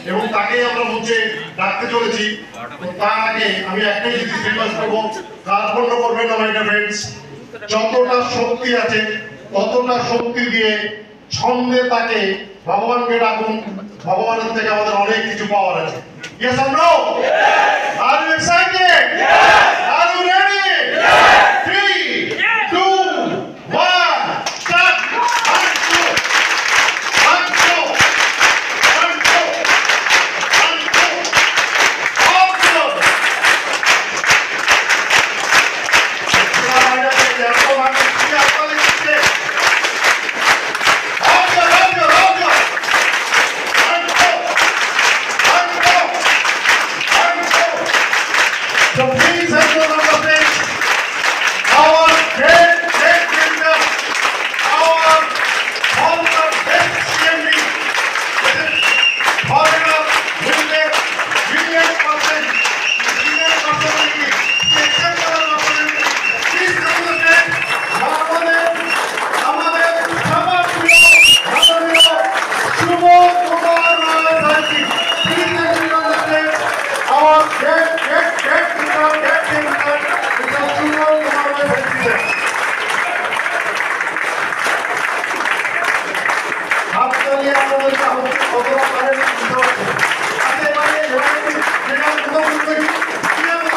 এবং তাকেই আমরা মঞ্চে ডাকতে চলেছি। তার আগে আমি একটাই জিনিস রিকোয়েস্ট করবো, কার্পণ্য করবেন না মাই ডিয়ার ফ্রেন্ডস। যতটা শক্তি আছে ততটা শক্তি দিয়ে ছন্দে তাকে ভগবানকে ডাকুন। ভগবানের থেকে আমাদের অনেক কিছু পাওয়ার আছে। Yes or no? Are you excited? Are you ready? 3, 2, 1, start! So please have your number plates. Our great leader, our former best CMD, foreigner, brilliant person, personality, exceptional personality. Please have the plate. আমাদের সবার প্রিয় মাননীয় শুভ কুমার রায় ভাইজি। Please have the plate. Our great আপনাদের